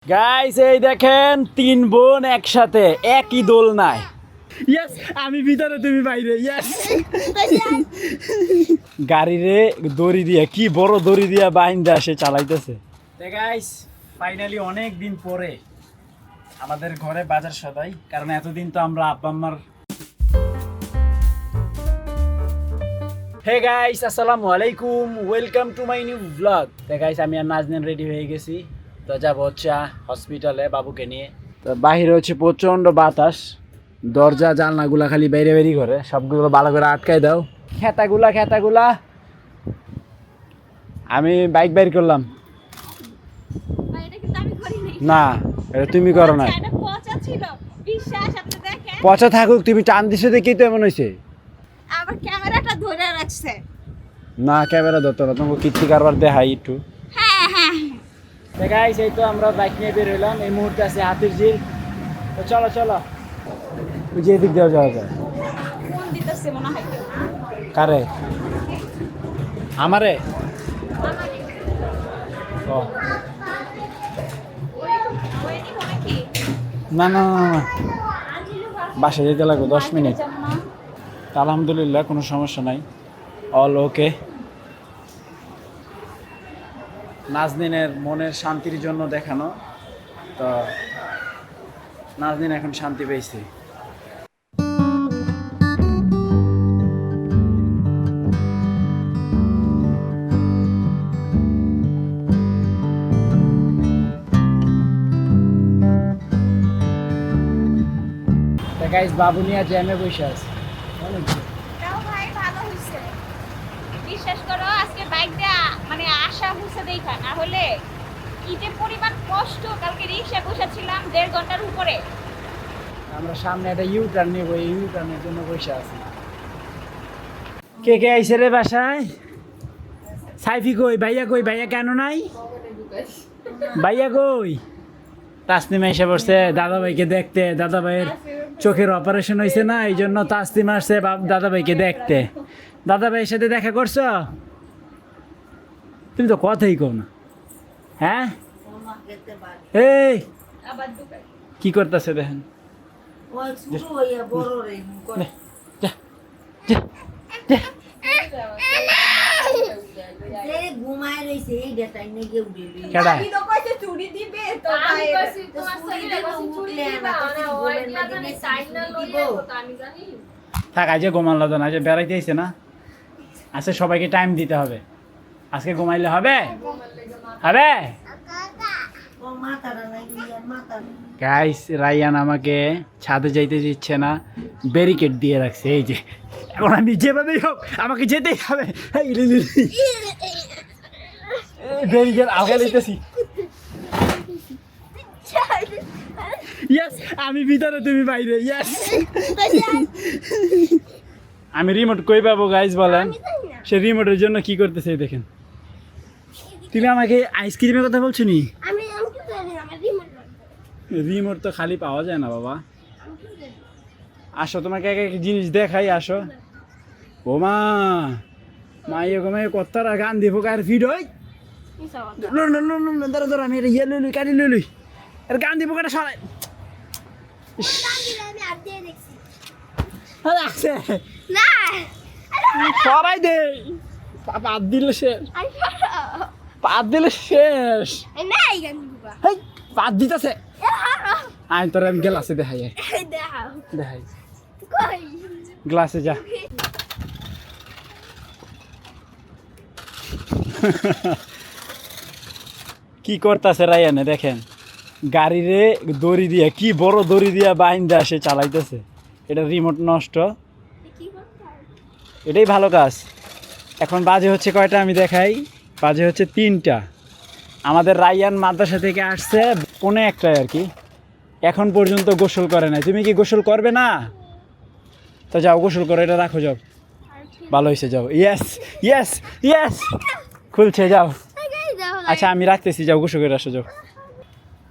Guys এই দেখেন তিন বোন একসাথে একই দোলনায়। ইয়েস, আমি ভিতরে তুমি বাইরে। ইয়েস, গাড়িরে দড়ি দিয়া কি বড় দড়ি দিয়া বাইন্দা সে চালাইতেছে। গাইস ফাইনালি অনেক দিন পরে আমাদের ঘরে বাজার সদাই, কারণ এতদিন তো আমরা আব্বা আম্মার। হে গাইস আসসালামু আলাইকুম, welcome to my new blog. Guys আমি আর নাজনীন রেডি হয়ে গেছি, তো যাবো হচ্ছে হসপিটালে বাবুকে নিয়ে। তো বাহিরে হচ্ছে প্রচণ্ড বাতাস, দরজা জানলাগুলা খালি বাইরে বেরি করে, সবগুলো ভালো করে আটকাই দাও। খেতাগুলা আমি বাইক বাইর করলাম না, এটা তুমি করো না। পচা থাকুক, তুমি টান দিছো দেখি তো এমন হয়েছে। আবার ক্যামেরাটা ধরে রাখছে। না ক্যামেরা ধরতো না, তোমাকে কীর্তি কারবার দেখাই একটু। হ্যাঁ গাইস এই তো আমরা বাইক নিয়ে বের হইলাম, এই মুহূর্তে আছে হাতির ঝিল। তো চলো ওই যে এদিক দেওয়া যাওয়া যায়। ফোন দিতেছে মনে হয়। কারে? আমারে? ও না না না না, বাসায় যেতে লাগবে 10 মিনিট। আলহামদুলিল্লাহ কোনো সমস্যা নাই, অল ওকে। নাজনীনের মনের শান্তির জন্য দেখানো, তো নাজনীন এখন শান্তি পেয়েছে। গাইস বাবু নিয়ে জ্যামে বসে আছে। তাও ভাই ভালো হইছে। বিশ্বাস করো আজকে বাইক দিয়া মানে আশা হইছে দেখা, না হলে কি যে পরিমাণ কষ্ট। কালকে রিকশা বসেছিলাম 1.5 ঘন্টার উপরে। আমরা সামনে একটা ইউ টার্ন নেব, এই ইউ টার্নের জন্য বসে আছি। কে আইছে রে বাসায়? সাইফি কই? ভাইয়া কেন নাই? ভাইয়া কই? তাসনিমা এসে বসছে দাদা ভাইকে দেখতে। দাদা ভাইয়ের চোখের অপারেশন হয়েছে না, এই জন্য তাসনিমা আসছে দাদা ভাইকে দেখতে। দাদা ভাইয়ের সাথে দেখা করছো? তুমি তো কথাই কও না। হ্যাঁ এই কি করতেছে দেখেন। থাক আজকে ঘুমালো তো না, আজকে বেড়াইতে আইছে না, আজকে সবাইকে টাইম দিতে হবে। আজকে ঘুমাইলে হবে? গাইস রায়ান আমাকে ছাদে যাইতে দিচ্ছে না, ব্যারিকেড দিয়ে রাখছে। এই যে এখন আমি যেভাবেই হোক আমাকে যেতেই হবে। ব্যারিকেড আগে লইতেছি। ইয়েস, আমি ভিতরে তুমি বাইরে। ইয়েস, আমি রিমোট কই পাবো গাইস বলেন? সে রিমোটের জন্য কি করতেছে দেখেন। তুমি আমাকে আইসক্রিমের কথা বলছো নি? রিমোট তো খালি পাওয়া যায় না বাবা। আসো তোমাকে এক এক জিনিস দেখাই, আসো। ও মা মাইয়ে কত্তারা গান দিব কার ভিড হয়। ধরো আমি এটা ইয়ে লই কাটি লই আর গান দিব কাটা সরাই। সরাই দে, পাত দিলে শেষ। পাত দিতেছে। আই তোর আমি গ্লাসে দেখাই গ্লাসে যা। কি করতেছে রায়ানে দেখেন, গাড়িরে দড়ি দিয়া কি বড় দড়ি দিয়া বাইন্দা সে চালাইতেছে। এটা রিমোট নষ্ট, এটাই ভালো কাজ। এখন বাজে হচ্ছে কয়টা আমি দেখাই, বাজে হচ্ছে 3টা। আমাদের রায়ান মাদ্রাসা থেকে আসছে 1:45 আর কি, এখন পর্যন্ত গোসল করে নাই। তুমি কি গোসল করবে না? তো যাও গোসল করো, এটা রাখো, যাও। ভালো হয়েছে, যাও। ইয়েস খুলছে, যাও। আচ্ছা আমি রাখতেছি, যাও গোসল করে আসো, যাও।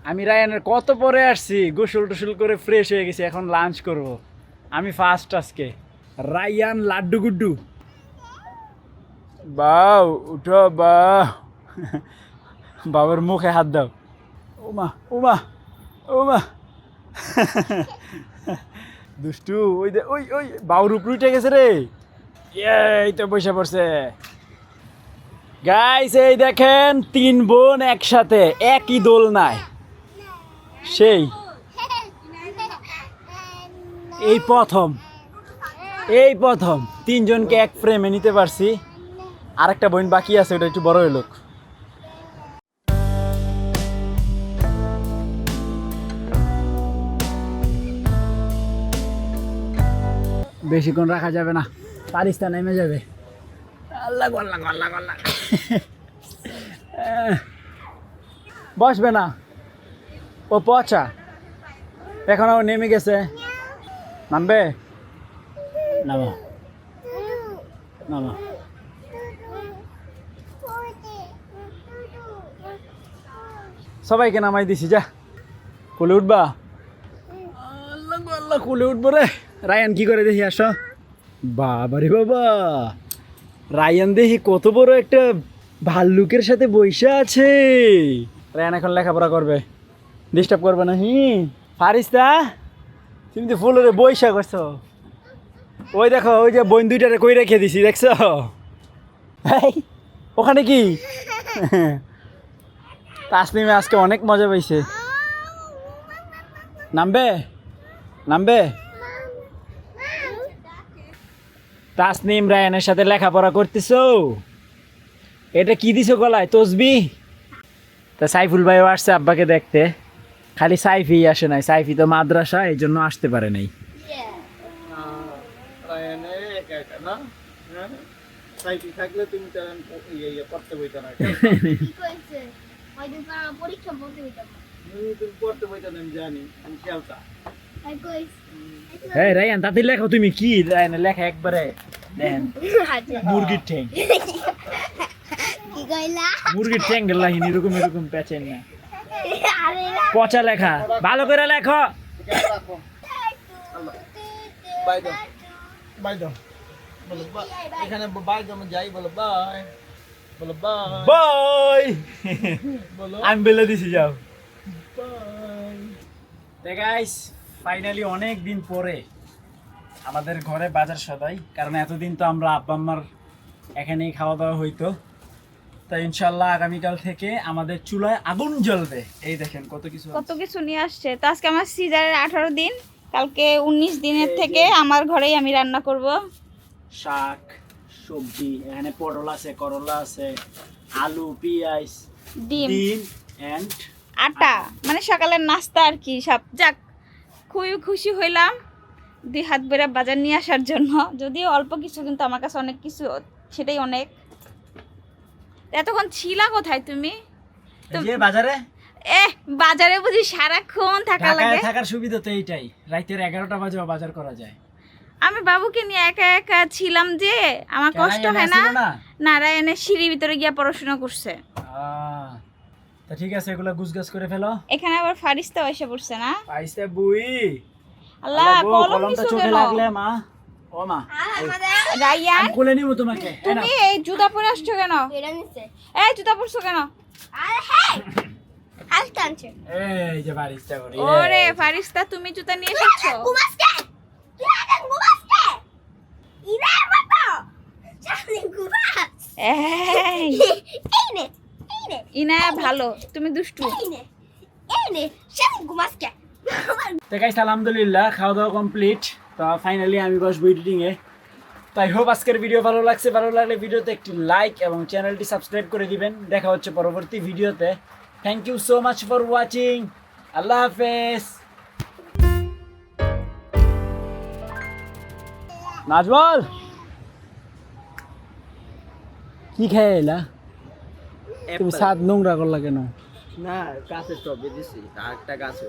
আমি রায়ানের কত পরে আসছি, গোসল টোসল করে ফ্রেশ হয়ে গেছি, এখন লাঞ্চ করব। আমি ফার্স্ট আজকে। রায়ান লাড্ডু গুড্ডু বাউ উঠো, বাবার মুখে হাত দাও। ওমা ওমা ওমা দুষ্টু ওই দে ওই ওই বাউর উপরে উঠে গেছে রে এই তো বসে পড়ছে গাইস এই দেখেন 3 বোন একসাথে একই দোলনায় সেই এই প্রথম 3 জনকে এক ফ্রেমে নিতে পারছি আরেকটা বোন বাকি আছে ওটা একটু বড় হইলো বেশিক্ষণ রাখা যাবে না পারিস্তা নেমে যাবে আল্লাহ আল্লাহ আল্লাহ আল্লাহ বসবে না ও পচা এখন ও নেমে গেছে নামবে নামো নামো সবাইকে নামাই দিছি যা কোলে উঠবা আল্লাহ আল্লাহ কোলে উঠবো রে রায়ান কি করে দেখি আসো বাবারে বাবা রায়ান দেখি কত বড় একটা ভাল্লুকের সাথে বইসা আছে রায়ান এখন লেখাপড়া করবে ডিস্টার্ব করবে না ফারিস্তা তুমি তো ফুলরে বইসা করছো ওই দেখো ওই যে বোন দুইটারে কই রেখে দিছি দেখছো ওখানে কি তাসনিমে আজকে অনেক মজা পাইছে নামবে নামবে তাসনিম রায়ানের সাথে লেখাপড়া করতেছো এটা কি দিছো গলায় তসবি তা সাইফুল ভাইও আসছে আব্বাকে দেখতে খালি সাইফি আসে নাই সাইফি তো মাদ্রাসা এই জন্য আসতে পারে নাই হ্যাঁ রায়ান তাতে লেখো তুমি কি রায়ানের লেখা একবারে দেখেন মুরগির ঠ্যাং মুরগির ঠ্যাং লাহিন এরকম এরকম পেঁচেন না পচা লেখা ভালো করে লেখো এখানে বাই দাও যাই বলো বাই বলো বাই বাই আমি বলে দিছি যাও বাই গাইস ফাইনালি অনেক দিন পরে আমাদের ঘরে বাজার সদাই কারণ এতদিন তো আমরা আব্বা আম্মার এখানেই খাওয়া দাওয়া হইতো তাই ইনশাল্লাহ আগামীকাল থেকে আমাদের চুলায় আগুন জ্বলবে এই দেখেন কত কিছু নিয়ে আসছে তো আজকে আমার সিজারের 18 দিন কালকে 19 দিনের থেকে আমার ঘরেই আমি রান্না করব শাক সবজি এখানে পটল আছে করলা আছে আলু পেঁয়াজ ডিম এন্ড আটা মানে সকালের নাস্তা আর কি সব যাক খুবই খুশি হইলাম 2 হাত বেড়া বাজার নিয়ে আসার জন্য যদিও অল্প কিছু কিন্তু আমার কাছে অনেক কিছু সেটাই অনেক এতক্ষণ ছিলা কোথায় তুমি যে বাজারে বাজারে বুঝি সারাক্ষণ থাকা লাগে থাকার সুবিধা তো এইটাই রাতের 11টা বাজে বাজার করা যায় আমি বাবুকে নিয়ে একা একা ছিলাম যে আমার কষ্ট হয় না নারায়ণের সিঁড়ির ভিতরে গিয়া পড়াশোনা করছে তা ঠিক আছে এগুলা গুছগাছ করে ফেলো এখানে আবার ফারিস্তা এসে পড়ছে না ফারিস্তা বুই আল্লাহ কলমটা চোখে লাগলে মা ও মা রায়ান আমি কোলে নিব তোমাকে তুমি এই জুতা পরে আসছো কেন এটা নিচে এই জুতা পরছো কেন আরে হ্যাঁ হালকা আনছে এই যে ফারিস্তা করি ওরে ফারিস্তা তুমি জুতা নিয়ে এসেছো ঘুমাসকে তুই এখন ঘুমাসকে ইরা বাবা জানি ঘুমাস এই নে ইনায়া ভালো তুমি দুষ্টু এই নে সব ঘুমাসকে তো গাইস আলহামদুলিল্লাহ খাওয়া দাওয়া কমপ্লিট তো ফাইনালি আমি বসবো এডিটিং এ তাই হোপ আজকের ভিডিও ভালো লাগলে ভিডিওতে একটি লাইক এবং চ্যানেলটি সাবস্ক্রাইব করে দিবেন দেখা হচ্ছে পরবর্তী ভিডিওতে thank you so much for watching আল্লাহ হাফেজ নাজমল কি খেয়ে এলা তুমি সাত নোংরা করলা কেন না গাছের টবে দিছি আর একটা গাছে